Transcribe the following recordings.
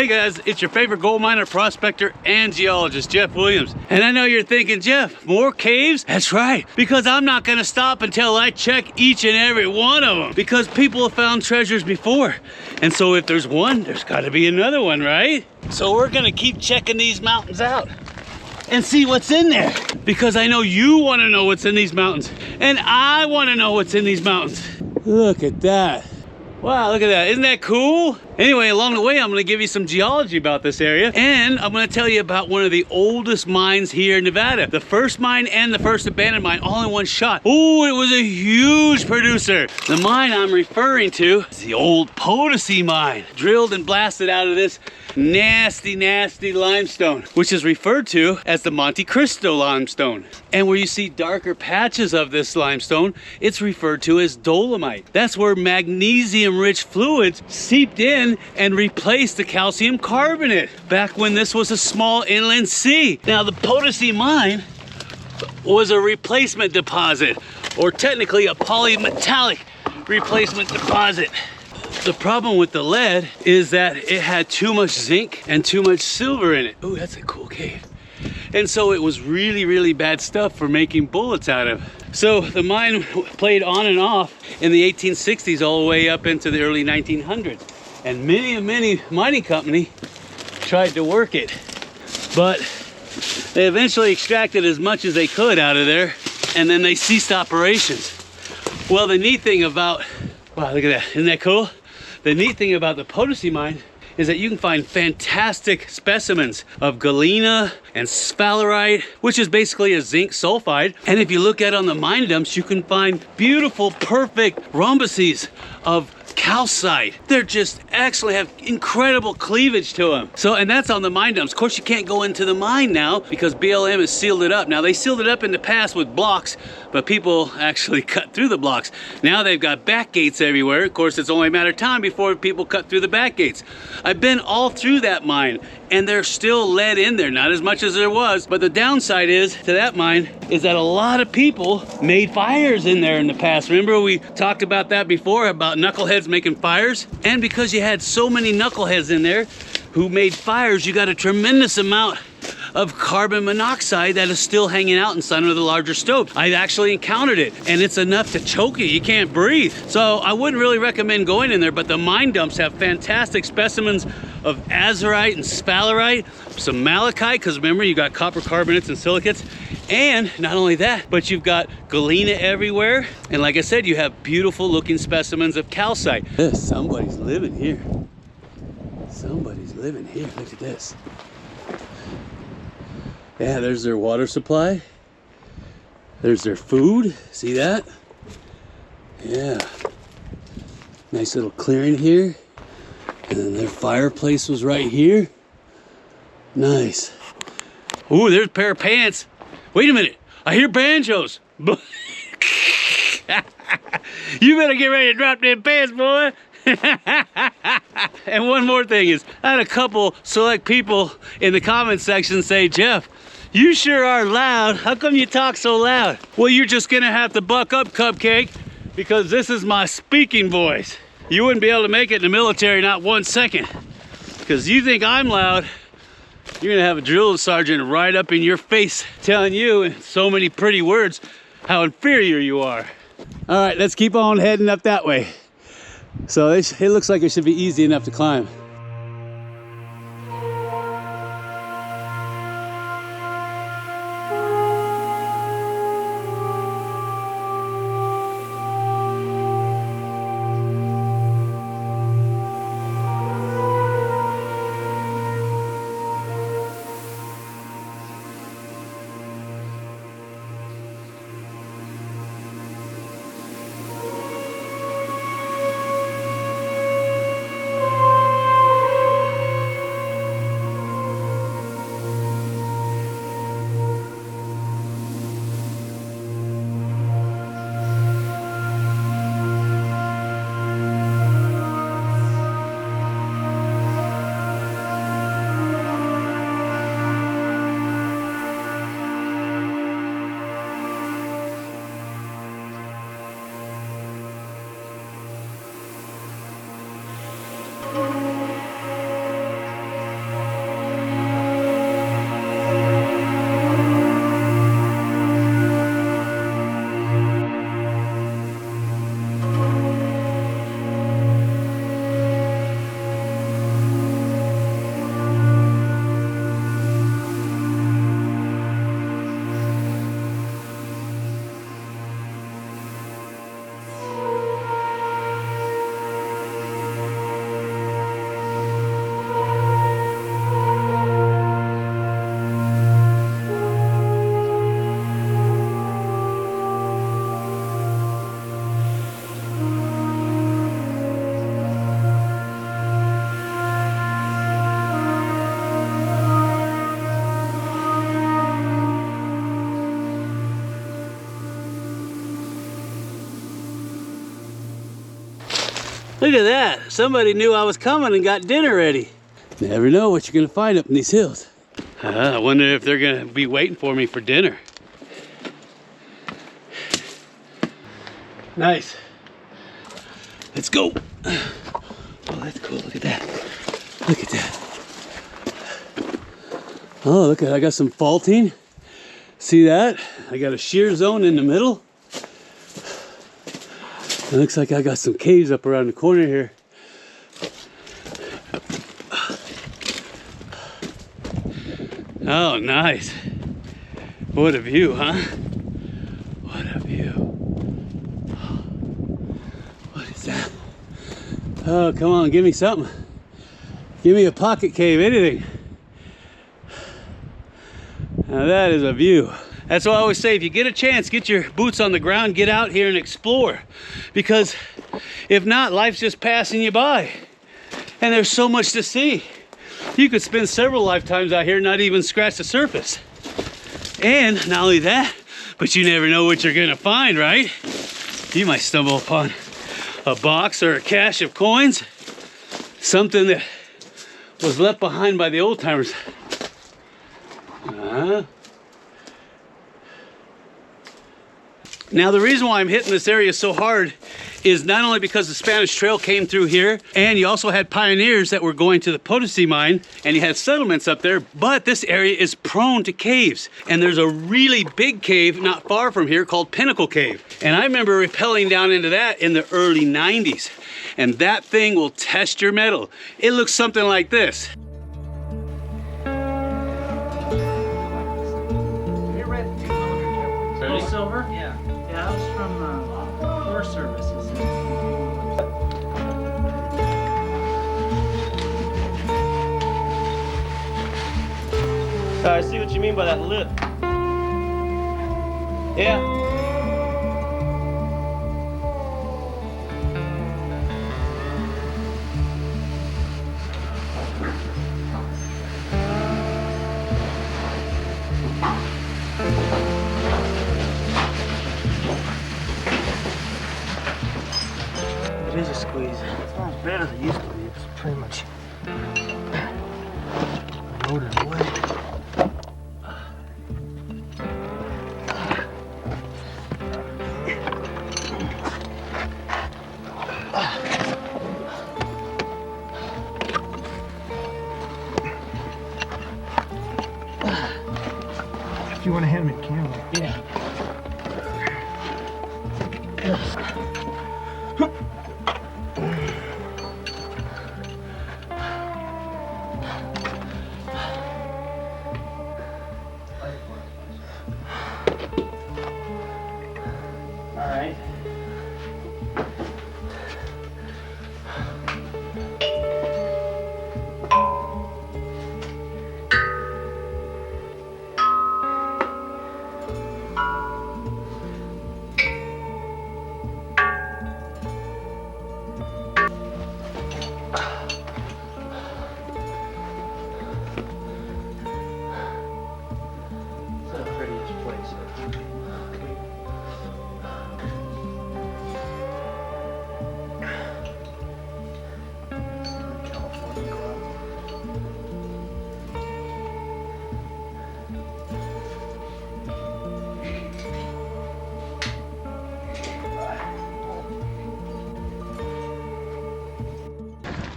Hey guys, it's your favorite gold miner, prospector, and geologist, Jeff Williams. And I know you're thinking, Jeff, more caves? That's right, because I'm not gonna stop until I check each and every one of them. Because people have found treasures before. And so if there's one, there's gotta be another one, right? So we're gonna keep checking these mountains out and see what's in there. Because I know you wanna know what's in these mountains. And I wanna know what's in these mountains. Look at that. Wow, look at that. Isn't that cool? Anyway, along the way, I'm gonna give you some geology about this area, and I'm gonna tell you about one of the oldest mines here in Nevada. The first mine and the first abandoned mine all in one shot. Oh, it was a huge producer. The mine I'm referring to is the old Potosi mine, drilled and blasted out of this nasty, nasty limestone, which is referred to as the Monte Cristo limestone. And where you see darker patches of this limestone, it's referred to as dolomite. That's where magnesium-rich fluids seeped in and replaced the calcium carbonate back when this was a small inland sea. Now, the Potosi mine was a replacement deposit, or technically a polymetallic replacement deposit. The problem with the lead is that it had too much zinc and too much silver in it. Oh, that's a cool cave. And so it was really, really bad stuff for making bullets out of. So the mine played on and off in the 1860s all the way up into the early 1900s. And many mining company tried to work it. But they eventually extracted as much as they could out of there, and then they ceased operations. Well, the neat thing about, wow, look at that, isn't that cool? The neat thing about the Potosi mine is that you can find fantastic specimens of galena and sphalerite, which is basically a zinc sulfide. And if you look at on the mine dumps, you can find beautiful, perfect rhombuses of calcite. They're just actually have incredible cleavage to them. So, and that's on the mine dumps. Of course, you can't go into the mine now because BLM has sealed it up. Now, they sealed it up in the past with blocks, but people actually cut through the blocks. Now they've got back gates everywhere. Of course, it's only a matter of time before people cut through the back gates. I've been all through that mine, and there's still lead in there. Not as much as there was, but the downside is to that mine is that a lot of people made fires in there in the past. Remember we talked about that before, about knuckleheads making fires? And because you had so many knuckleheads in there who made fires, you got a tremendous amount of carbon monoxide that is still hanging out inside of the larger stove. I actually encountered it, and it's enough to choke you. You can't breathe. So I wouldn't really recommend going in there, but the mine dumps have fantastic specimens of azurite and sphalerite, some malachite, because remember you got copper carbonates and silicates. And not only that, but you've got galena everywhere. And like I said, you have beautiful looking specimens of calcite. Somebody's living here. Somebody's living here. Look at this. Yeah, there's their water supply. There's their food. See that? Yeah. Nice little clearing here. And then their fireplace was right here. Nice. Ooh, there's a pair of pants. Wait a minute. I hear banjos. You better get ready to drop them pants, boy. And one more thing is, I had a couple select people in the comment section say, Jeff, you sure are loud. How come you talk so loud? Well, you're just gonna have to buck up, Cupcake, because this is my speaking voice. You wouldn't be able to make it in the military, not 1 second. Because you think I'm loud, you're gonna have a drill sergeant right up in your face telling you in so many pretty words how inferior you are. All right, let's keep on heading up that way. So it looks like it should be easy enough to climb. Look at that. Somebody knew I was coming and got dinner ready. Never know what you're gonna find up in these hills. I wonder if they're gonna be waiting for me for dinner. Nice. Let's go. Oh, that's cool. Look at that. Look at that. Oh, look at, I got some faulting. See that? I got a shear zone in the middle. It looks like I got some caves up around the corner here. Oh, nice. What a view, huh? What a view. What is that? Oh, come on, give me something. Give me a pocket cave, anything. Now that is a view. That's why I always say, if you get a chance, get your boots on the ground, get out here and explore. Because if not, life's just passing you by. And there's so much to see. You could spend several lifetimes out here and not even scratch the surface. And not only that, but you never know what you're gonna find, right? You might stumble upon a box or a cache of coins. Something that was left behind by the old timers. Now the reason why I'm hitting this area so hard is not only because the Spanish Trail came through here, and you also had pioneers that were going to the Potosi mine, and you had settlements up there, but this area is prone to caves. And there's a really big cave not far from here called Pinnacle Cave. And I remember rappelling down into that in the early 90s. And that thing will test your mettle. It looks something like this. Silver? Yeah. Yeah, that was from Forest Services. I see what you mean by that lip. Yeah. It is a squeeze. It's not as bad as it used to be. It's pretty much loaded away. If you want to hand me the camera. Yeah.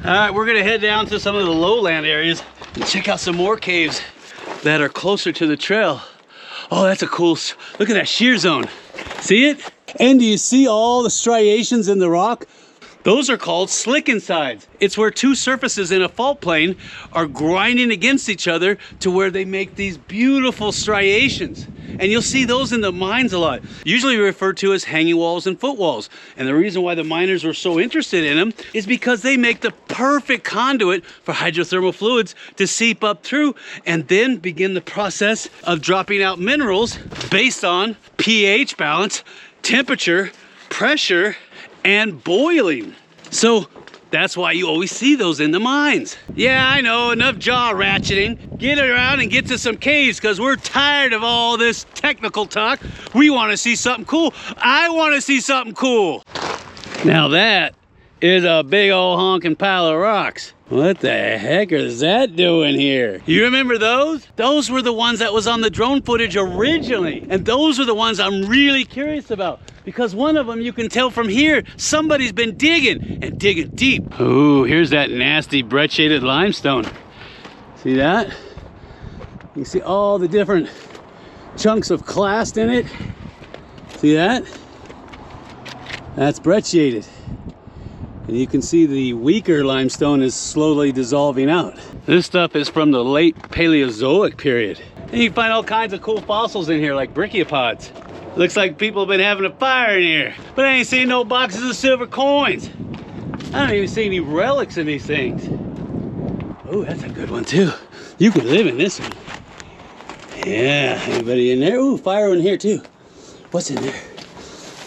All right, we're gonna head down to some of the lowland areas and check out some more caves that are closer to the trail. Oh, that's a cool, look at that shear zone. See it? And do you see all the striations in the rock? Those are called slickensides. It's where two surfaces in a fault plane are grinding against each other to where they make these beautiful striations. And you'll see those in the mines a lot. Usually referred to as hanging walls and footwalls. And the reason why the miners were so interested in them is because they make the perfect conduit for hydrothermal fluids to seep up through and then begin the process of dropping out minerals based on pH balance, temperature, pressure, and boiling. So that's why you always see those in the mines. Yeah, I know, enough jaw ratcheting. Get around and get to some caves because we're tired of all this technical talk. We want to see something cool. I want to see something cool. Now that is a big old honking pile of rocks. What the heck is that doing here? You remember those? Those were the ones that was on the drone footage originally. And those are the ones I'm really curious about. Because one of them, you can tell from here, somebody's been digging and digging deep. Ooh, here's that nasty brecciated limestone. See that? You can see all the different chunks of clast in it. See that? That's brecciated. And you can see the weaker limestone is slowly dissolving out. This stuff is from the late Paleozoic period. And you can find all kinds of cool fossils in here, like brachiopods. Looks like people have been having a fire in here. But I ain't seen no boxes of silver coins. I don't even see any relics in these things. Oh, that's a good one too. You could live in this one. Yeah, anybody in there? Ooh, fire in here too. What's in there?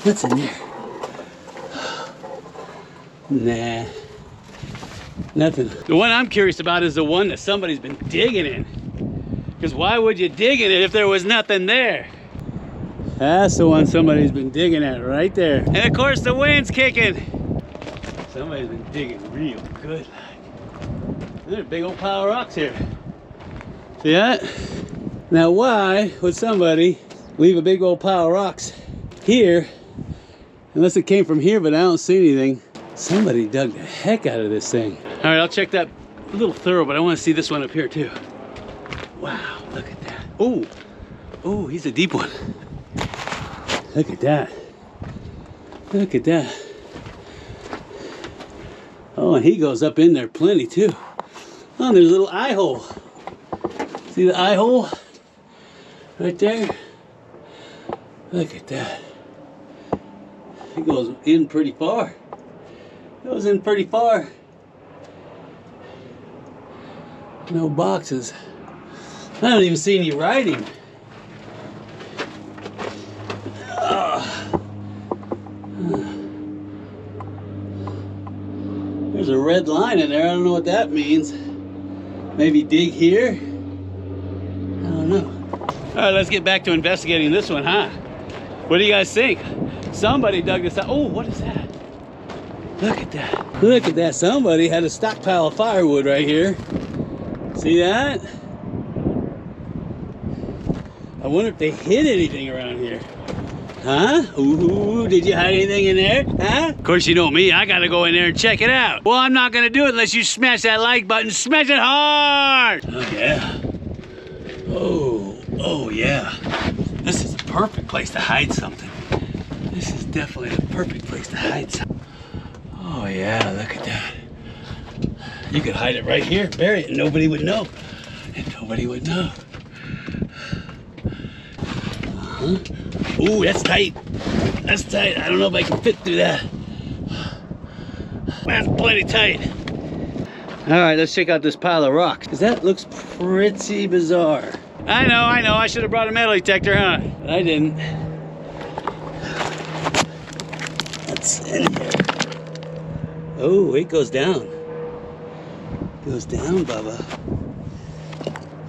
What's in there? Nah, nothing. The one I'm curious about is the one that somebody's been digging in. Because why would you dig in it if there was nothing there? That's the one somebody's been digging at right there. And of course the wind's kicking. Somebody's been digging real good. There's a big old pile of rocks here. See that? Now why would somebody leave a big old pile of rocks here? Unless it came from here, but I don't see anything. Somebody dug the heck out of this thing. All right, I'll check that a little thorough, but I want to see this one up here too. Wow, look at that. Oh, oh, he's a deep one. Look at that. Look at that. Oh, and he goes up in there plenty too. Oh, and there's a little eye hole. See the eye hole? Right there. Look at that. It goes in pretty far. Goes in pretty far. No boxes. I don't even see any writing. There's a red line in there. I don't know what that means. Maybe dig here? I don't know. All right, let's get back to investigating this one, huh? What do you guys think? Somebody dug this out. Oh, what is that? Look at that. Look at that. Somebody had a stockpile of firewood right here. See that? I wonder if they hid anything around here. Huh? Ooh, did you hide anything in there? Huh? Of course, you know me. I gotta go in there and check it out. Well, I'm not gonna do it unless you smash that like button. Smash it hard! Oh, yeah. Oh, yeah. This is a perfect place to hide something. This is definitely the perfect place to hide something. Oh yeah, look at that. You could hide it right here, bury it, and nobody would know. And nobody would know. Ooh, that's tight. That's tight. I don't know if I can fit through that. That's plenty tight. All right, let's check out this pile of rocks, because that looks pretty bizarre. I know. I should have brought a metal detector, huh? But I didn't. What's in here? Oh, it goes down. It goes down, Bubba.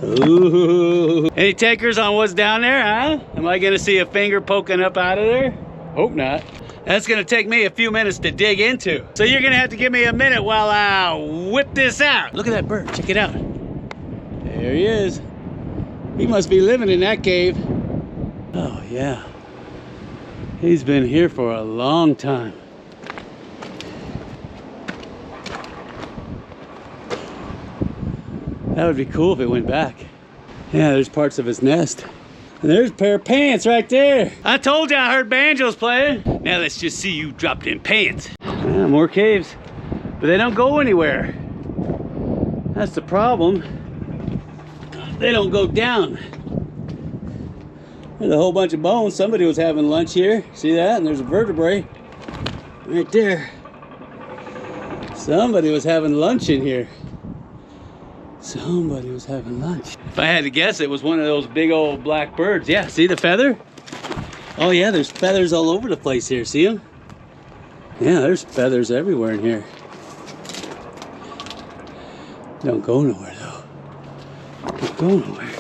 Ooh. Any takers on what's down there, huh? Am I gonna see a finger poking up out of there? Hope not. That's gonna take me a few minutes to dig into. So you're gonna have to give me a minute while I whip this out. Look at that bird, check it out. There he is. He must be living in that cave. Oh yeah. He's been here for a long time. That would be cool if it went back. Yeah, there's parts of his nest. And there's a pair of pants right there. I told you I heard banjos playing. Now let's just see you dropped in pants. Yeah, more caves, but they don't go anywhere. That's the problem. They don't go down. There's a whole bunch of bones. Somebody was having lunch here. See that? And there's a vertebrae right there. Somebody was having lunch in here. Somebody was having lunch. If I had to guess, it was one of those big old black birds. Yeah, see the feather? Oh yeah, there's feathers all over the place here. See them? Yeah, there's feathers everywhere in here. Don't go nowhere though. Don't go nowhere.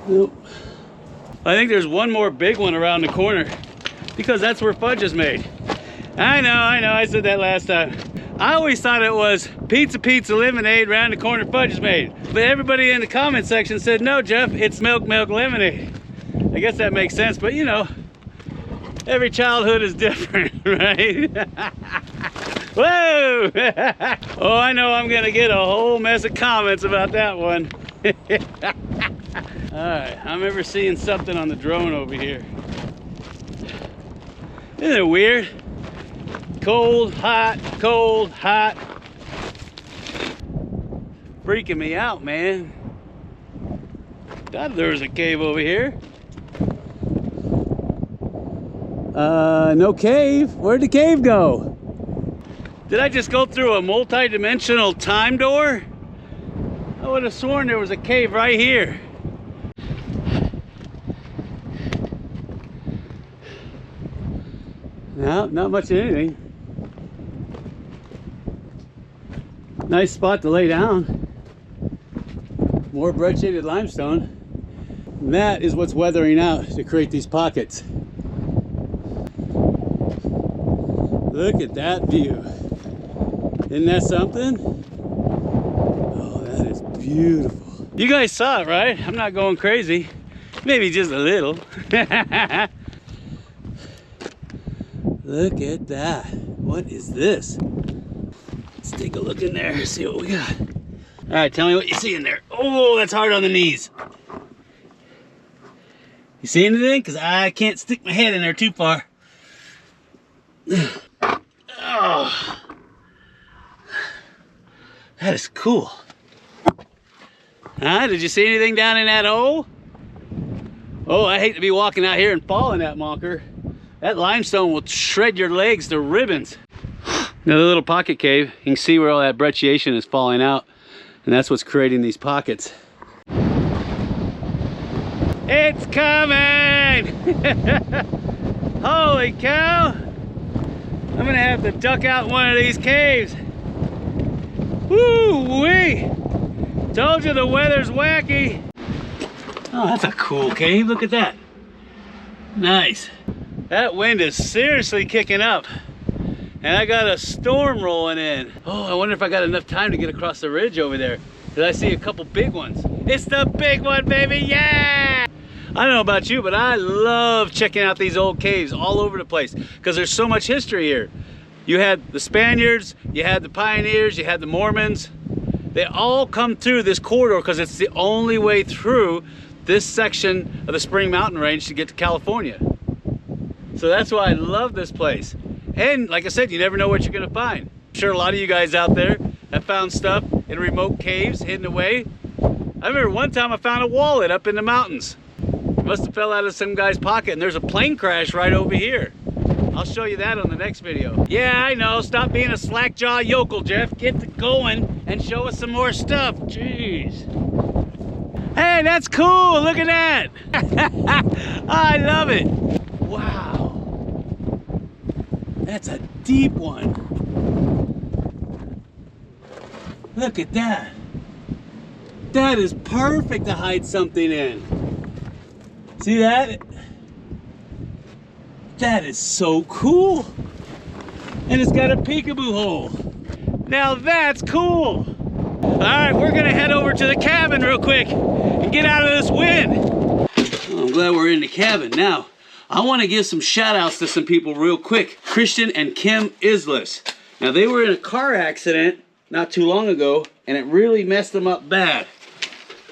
Nope. I think there's one more big one around the corner because that's where fudge is made. I know, I said that last time. I always thought it was pizza lemonade, round the corner fudge is made. But everybody in the comment section said, no, Jeff, it's milk lemonade. I guess that makes sense, but you know, every childhood is different, right? Whoa! Oh, I know I'm gonna get a whole mess of comments about that one. All right, I remember seeing something on the drone over here. Isn't it weird? Cold, hot, cold, hot. Freaking me out, man. Thought there was a cave over here. No cave. Where'd the cave go? Did I just go through a multi-dimensional time door? I would have sworn there was a cave right here. No, not much of anything. Nice spot to lay down. More bread-shaded limestone. And that is what's weathering out to create these pockets. Look at that view. Isn't that something? Oh, that is beautiful. You guys saw it, right? I'm not going crazy. Maybe just a little. Look at that. What is this? Let's take a look in there, see what we got. All right, tell me what you see in there. Oh, that's hard on the knees. You see anything? Because I can't stick my head in there too far. Oh, that is cool. Did you see anything down in that hole? Oh, I hate to be walking out here and fall in that monker. That limestone will shred your legs to ribbons. Another little pocket cave. You can see where all that brecciation is falling out, and that's what's creating these pockets. It's coming! Holy cow! I'm gonna have to duck out one of these caves. Woo-wee! Told you the weather's wacky. Oh, that's a cool cave. Look at that. Nice. That wind is seriously kicking up. And I got a storm rolling in. Oh, I wonder if I got enough time to get across the ridge over there. Did I see a couple big ones? It's the big one, baby, yeah! I don't know about you, but I love checking out these old caves all over the place because there's so much history here. You had the Spaniards, you had the pioneers, you had the Mormons. They all come through this corridor because it's the only way through this section of the Spring Mountain Range to get to California. So that's why I love this place. And like I said, you never know what you're gonna find. I'm sure a lot of you guys out there have found stuff in remote caves hidden away. I remember one time I found a wallet up in the mountains. It must have fell out of some guy's pocket, and there's a plane crash right over here. I'll show you that on the next video. Yeah, I know, stop being a slack-jaw yokel, Jeff. Get going and show us some more stuff. Jeez. Hey, that's cool, look at that. I love it. Wow. That's a deep one. Look at that. That is perfect to hide something in. See that? That is so cool. And it's got a peekaboo hole. Now that's cool. All right, we're gonna head over to the cabin real quick and get out of this wind. Oh, I'm glad we're in the cabin. Now, I wanna give some shout outs to some people real quick. Christian and Kim Islis. Now they were in a car accident not too long ago and it really messed them up bad.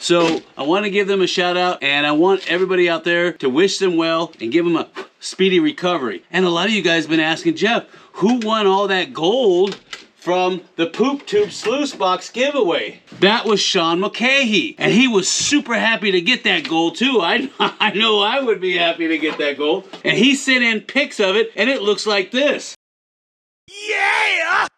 So I want to give them a shout out and I want everybody out there to wish them well and give them a speedy recovery. And a lot of you guys have been asking, Jeff, who won all that gold from the Poop Tube Sluice Box giveaway? That was Sean McCahey. And he was super happy to get that gold too. I know I would be happy to get that gold. And he sent in pics of it and it looks like this. Yeah!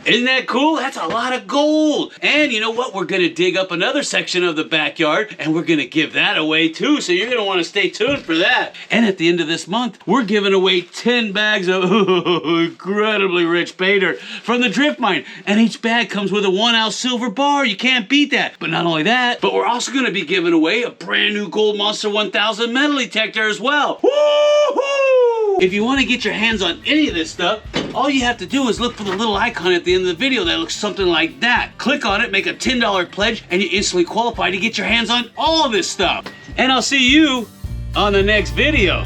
Isn't that cool? That's a lot of gold. And you know what? We're gonna dig up another section of the backyard and we're gonna give that away too. So you're gonna wanna stay tuned for that. And at the end of this month, we're giving away 10 bags of incredibly rich pay dirt from the drift mine. And each bag comes with a 1-ounce silver bar. You can't beat that. But not only that, but we're also gonna be giving away a brand new Gold Monster 1000 metal detector as well. Woo-hoo! If you want to get your hands on any of this stuff, all you have to do is look for the little icon at the end of the video that looks something like that. Click on it, make a $10 pledge, and you instantly qualify to get your hands on all of this stuff. And I'll see you on the next video.